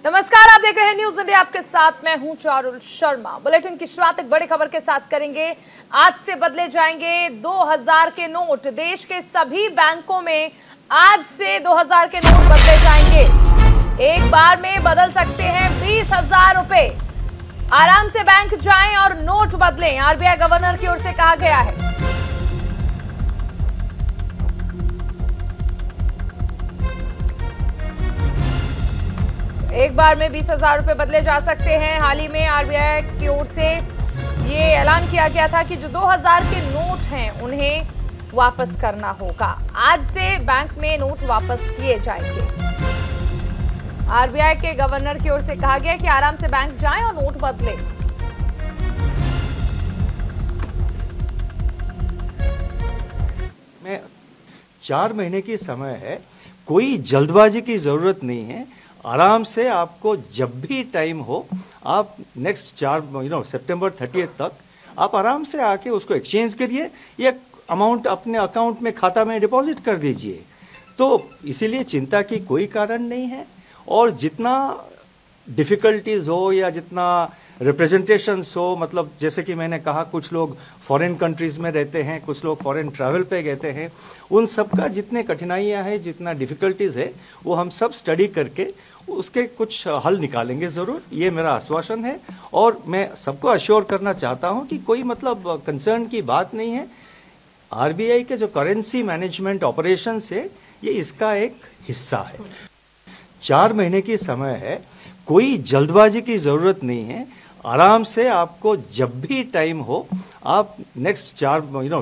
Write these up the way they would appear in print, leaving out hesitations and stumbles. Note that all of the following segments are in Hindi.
नमस्कार, आप देख रहे हैं न्यूज इंडिया। आपके साथ मैं हूं चारुल शर्मा। बुलेटिन की शुरुआत एक बड़ी खबर के साथ करेंगे। आज से बदले जाएंगे 2000 के नोट। देश के सभी बैंकों में आज से 2000 के नोट बदले जाएंगे। एक बार में बदल सकते हैं 20,000 रुपए। आराम से बैंक जाएं और नोट बदलें, आरबीआई गवर्नर की ओर से कहा गया है। एक बार में 20,000 रुपए बदले जा सकते हैं। हाल ही में आरबीआई की ओर से ये ऐलान किया गया था कि जो 2000 के नोट हैं उन्हें वापस करना होगा। आज से बैंक में नोट वापस किए जाएंगे। आरबीआई के गवर्नर की ओर से कहा गया कि आराम से बैंक जाएं और नोट बदलें। में 4 महीने की समय है, कोई जल्दबाजी की जरूरत नहीं है। आराम से आपको जब भी टाइम हो, आप नेक्स्ट 4 सितंबर 30 तक आप आराम से आके उसको एक्सचेंज करिए या अमाउंट अपने अकाउंट में खाता में डिपॉजिट कर दीजिए। तो इसीलिए चिंता की कोई कारण नहीं है। और जितना डिफिकल्टीज हो या जितना रिप्रेजेंटेशंस हो, मतलब जैसे कि मैंने कहा कुछ लोग फॉरेन कंट्रीज में रहते हैं, कुछ लोग फॉरेन ट्रैवल पे गए हैं, उन सब का जितने कठिनाइयां हैं, जितना डिफिकल्टीज है, वो हम सब स्टडी करके उसके कुछ हल निकालेंगे जरूर। ये मेरा आश्वासन है और मैं सबको अश्योर करना चाहता हूं कि कोई मतलब कंसर्न की बात नहीं है। आरबीआई के जो करेंसी मैनेजमेंट ऑपरेशंस है, ये इसका एक हिस्सा है। 4 महीने की समय है, कोई जल्दबाजी की जरूरत नहीं है। आराम से आपको जब भी टाइम हो, आप नेक्स्ट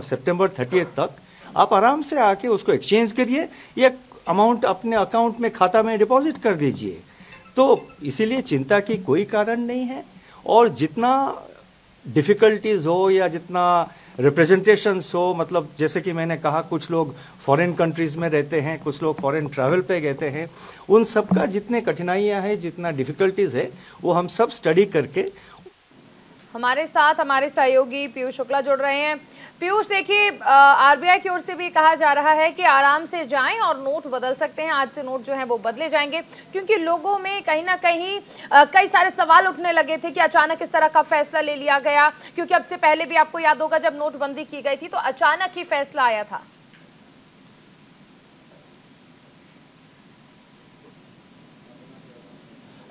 सितंबर 30 तक आप आराम से आके उसको एक्सचेंज करिए या अमाउंट अपने अकाउंट में खाता में डिपॉजिट कर दीजिए। तो इसीलिए चिंता की कोई कारण नहीं है। और जितना डिफिकल्टीज हो या जितना रिप्रेजेंटेशंस हो, मतलब जैसे कि मैंने कहा कुछ लोग फॉरेन कंट्रीज में रहते हैं, कुछ लोग फॉरेन ट्रैवल पे गए हैं, उन सब का जितने कठिनाइयां हैं, जितना डिफिकल्टीज है, वो हम सब स्टडी करके। हमारे साथ हमारे सहयोगी पीयूष शुक्ला जुड़ रहे हैं। पीयूष, देखिए, आरबीआई की ओर से भी कहा जा रहा है कि आराम से जाएं और नोट बदल सकते हैं। आज से नोट जो है वो बदले जाएंगे, क्योंकि लोगों में कहीं ना कहीं कई सारे सवाल उठने लगे थे कि अचानक इस तरह का फैसला ले लिया गया, क्योंकि अब से पहले भी आपको याद होगा जब नोटबंदी की गई थी तो अचानक ही फैसला आया था।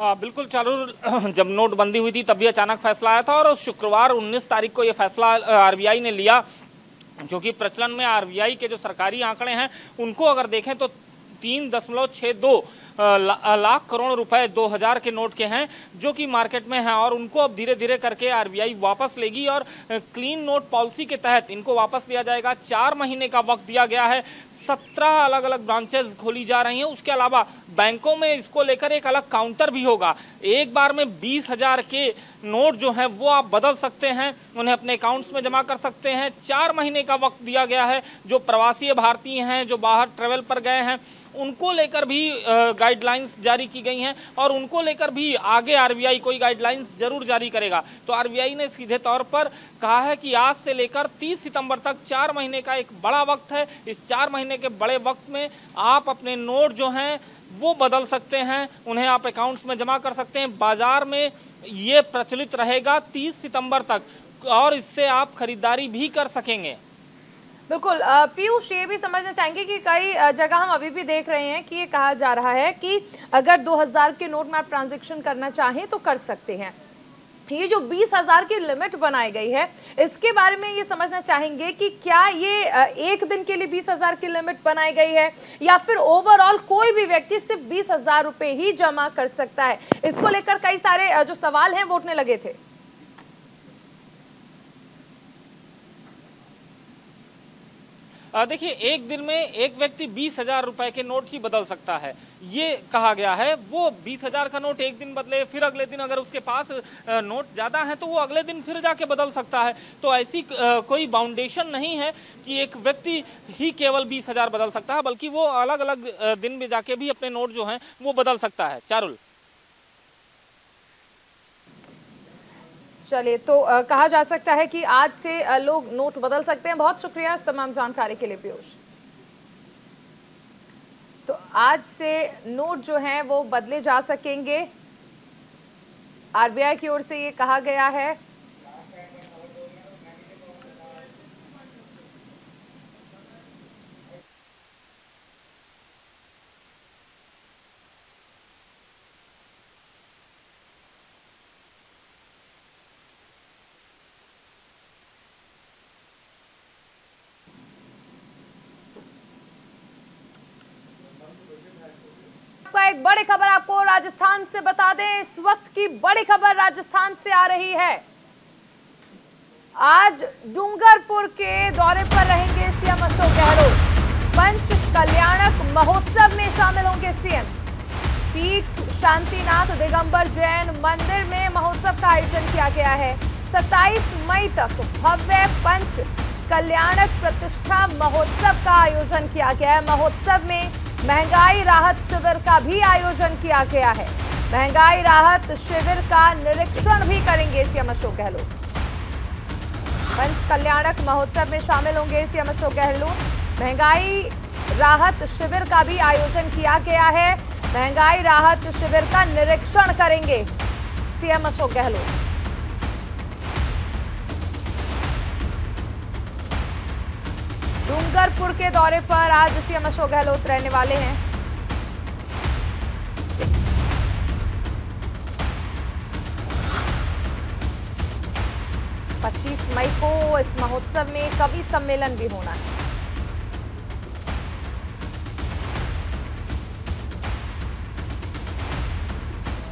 बिल्कुल चारुल, जब नोटबंदी हुई थी तब भी अचानक फैसला आया था और शुक्रवार 19 तारीख को यह फैसला आरबीआई ने लिया, जो कि प्रचलन में आरबीआई के जो सरकारी आंकड़े हैं उनको अगर देखें तो 3.62 लाख करोड़ रुपए 2000 के नोट के हैं, जो कि मार्केट में हैं और उनको अब धीरे धीरे करके आरबीआई वापस लेगी और क्लीन नोट पॉलिसी के तहत इनको वापस लिया जाएगा। 4 महीने का वक्त दिया गया है। 17 अलग अलग ब्रांचेस खोली जा रही हैं। उसके अलावा बैंकों में इसको लेकर एक अलग काउंटर भी होगा। एक बार में 20,000 के नोट जो हैं वो आप बदल सकते हैं, उन्हें अपने अकाउंट्स में जमा कर सकते हैं। 4 महीने का वक्त दिया गया है। जो प्रवासी भारतीय हैं, जो बाहर ट्रेवल पर गए हैं, उनको लेकर भी गाइडलाइंस जारी की गई हैं और उनको लेकर भी आगे आरबीआई कोई गाइडलाइंस जरूर जारी करेगा। तो आरबीआई ने सीधे तौर पर कहा है कि आज से लेकर 30 सितंबर तक 4 महीने का एक बड़ा वक्त है। इस 4 महीने के बड़े वक्त में आप अपने नोट जो हैं वो बदल सकते हैं, उन्हें आप अकाउंट्स में जमा कर सकते हैं। बाजार में ये प्रचलित रहेगा 30 सितंबर तक और इससे आप खरीदारी भी कर सकेंगे। बिल्कुल। पीयूष, ये भी समझना चाहेंगे कि कई जगह हम अभी भी देख रहे हैं कि ये कहा जा रहा है कि अगर 2000 के नोट में आप ट्रांजैक्शन करना चाहें तो कर सकते हैं। ये जो 20,000 की लिमिट बनाई गई है, इसके बारे में ये समझना चाहेंगे कि क्या ये एक दिन के लिए 20,000 की लिमिट बनाई गई है या फिर ओवरऑल कोई भी व्यक्ति सिर्फ 20,000 रुपए ही जमा कर सकता है? इसको लेकर कई सारे जो सवाल हैं वो उठने लगे थे। देखिए, एक दिन में एक व्यक्ति 20,000 रुपए के नोट ही बदल सकता है, ये कहा गया है। वो 20,000 का नोट एक दिन बदले, फिर अगले दिन अगर उसके पास नोट ज्यादा है तो वो अगले दिन फिर जाके बदल सकता है। तो ऐसी कोई बाउंडेशन नहीं है कि एक व्यक्ति ही केवल 20,000 बदल सकता है, बल्कि वो अलग अलग दिन में जाके भी अपने नोट जो हैं वो बदल सकता है। चारुल, चलिए, तो कहा जा सकता है कि आज से लोग नोट बदल सकते हैं। बहुत शुक्रिया इस तमाम जानकारी के लिए पीयूष। तो आज से नोट जो हैं वो बदले जा सकेंगे। आरबीआई की ओर से ये कहा गया है। एक बड़ी खबर आपको राजस्थान से बता दें, इस वक्त की बड़ी खबर राजस्थान से आ रही है। आज डूंगरपुर के दौरे पर रहेंगे सीएम अशोक गहलोत। पंच कल्याणक महोत्सव में शामिल होंगे सीएम। पीठ शांतिनाथ दिगंबर जैन मंदिर में महोत्सव का आयोजन किया गया है। 27 मई तक भव्य पंच कल्याणक प्रतिष्ठा महोत्सव का आयोजन किया गया है। महोत्सव में महंगाई राहत शिविर का भी आयोजन किया गया है। महंगाई राहत शिविर का निरीक्षण भी करेंगे सीएम अशोक गहलोत। पंच कल्याणक महोत्सव में शामिल होंगे सीएम अशोक गहलोत। महंगाई राहत शिविर का भी आयोजन किया गया है। महंगाई राहत शिविर का निरीक्षण करेंगे सीएम अशोक गहलोत। डूंगरपुर के दौरे पर आज सीएम अशोक गहलोत रहने वाले हैं। पच्चीस मई को इस महोत्सव में कवि सम्मेलन भी होना है।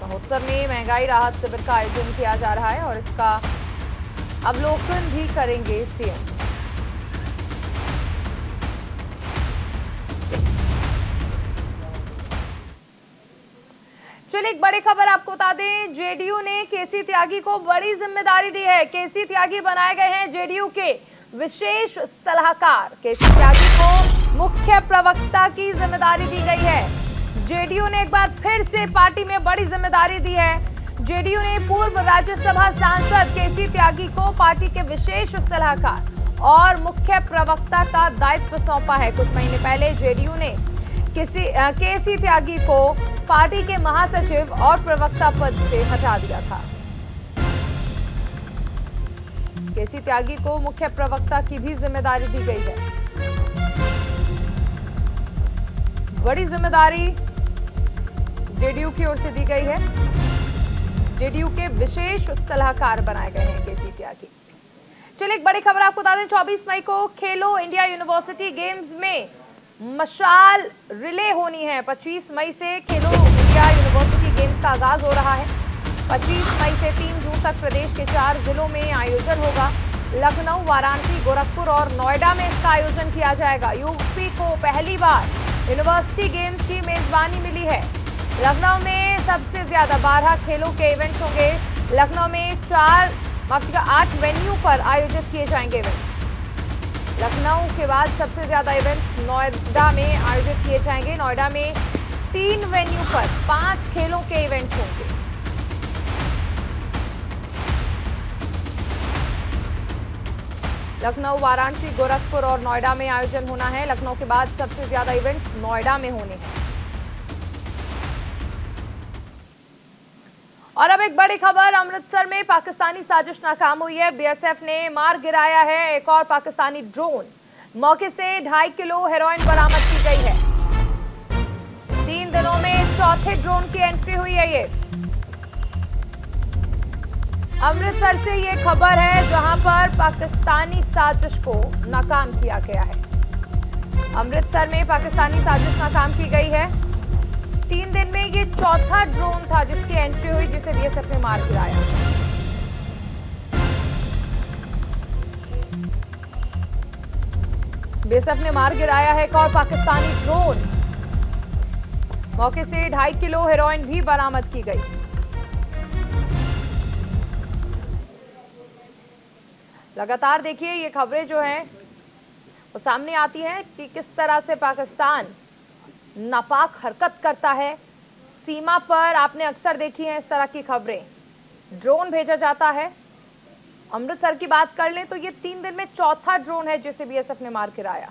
महोत्सव में महंगाई राहत शिविर का आयोजन किया जा रहा है और इसका अवलोकन भी करेंगे सीएम। चलिए एक बड़ी खबर आपको बता दें, जेडीयू ने केसी त्यागी को बड़ी जिम्मेदारी दी है। केसी त्यागी बनाए गए हैं जेडीयू के विशेष सलाहकार। केसी त्यागी को मुख्य प्रवक्ता की जिम्मेदारी दी गई है। जेडीयू ने एक बार फिर से पार्टी में बड़ी जिम्मेदारी दी है। जेडीयू ने पूर्व राज्यसभा सांसद केसी त्यागी को पार्टी के विशेष सलाहकार और मुख्य प्रवक्ता का दायित्व सौंपा है। कुछ महीने पहले जेडीयू ने केसी त्यागी को पार्टी के महासचिव और प्रवक्ता पद से हटा दिया था। केसी त्यागी को मुख्य प्रवक्ता की भी जिम्मेदारी दी गई है। बड़ी जिम्मेदारी जेडीयू की ओर से दी गई है। जेडीयू के विशेष सलाहकार बनाए गए हैं केसी त्यागी। चलिए एक बड़ी खबर आपको बता दें, 24 मई को खेलो इंडिया यूनिवर्सिटी गेम्स में मशाल रिले होनी है। 25 मई से खेलो इंडिया यूनिवर्सिटी गेम्स का आगाज हो रहा है। 25 मई से 3 जून तक प्रदेश के 4 जिलों में आयोजन होगा। लखनऊ, वाराणसी, गोरखपुर और नोएडा में इसका आयोजन किया जाएगा। यूपी को पहली बार यूनिवर्सिटी गेम्स की मेजबानी मिली है। लखनऊ में सबसे ज्यादा 12 खेलों के इवेंट्स होंगे। लखनऊ में 8 वेन्यू पर आयोजित किए जाएंगे इवेंट्स। लखनऊ के बाद सबसे ज्यादा इवेंट्स नोएडा में आयोजित किए जाएंगे। नोएडा में 3 वेन्यू पर 5 खेलों के इवेंट्स होंगे। लखनऊ, वाराणसी, गोरखपुर और नोएडा में आयोजन होना है। लखनऊ के बाद सबसे ज्यादा इवेंट्स नोएडा में होने हैं। और अब एक बड़ी खबर, अमृतसर में पाकिस्तानी साजिश नाकाम हुई है। बीएसएफ ने मार गिराया है एक और पाकिस्तानी ड्रोन। मौके से 2.5 किलो हेरोइन बरामद की गई है। 3 दिनों में चौथे ड्रोन की एंट्री हुई है। ये अमृतसर से ये खबर है जहां पर पाकिस्तानी साजिश को नाकाम किया गया है। अमृतसर में पाकिस्तानी साजिश नाकाम की गई है। 3 दिन में ये चौथा ड्रोन था जिसकी एंट्री हुई, जिसे बीएसएफ ने मार गिराया। बीएसएफ ने मार गिराया है एक और पाकिस्तानी ड्रोन। मौके से 2.5 किलो हेरोइन भी बरामद की गई। लगातार देखिए ये खबरें जो हैं वो सामने आती हैं कि किस तरह से पाकिस्तान नापाक हरकत करता है। सीमा पर आपने अक्सर देखी हैं इस तरह की खबरें। ड्रोन भेजा जाता है। अमृतसर की बात कर लें तो ये 3 दिन में चौथा ड्रोन है जिसे बीएसएफ ने मार गिराया।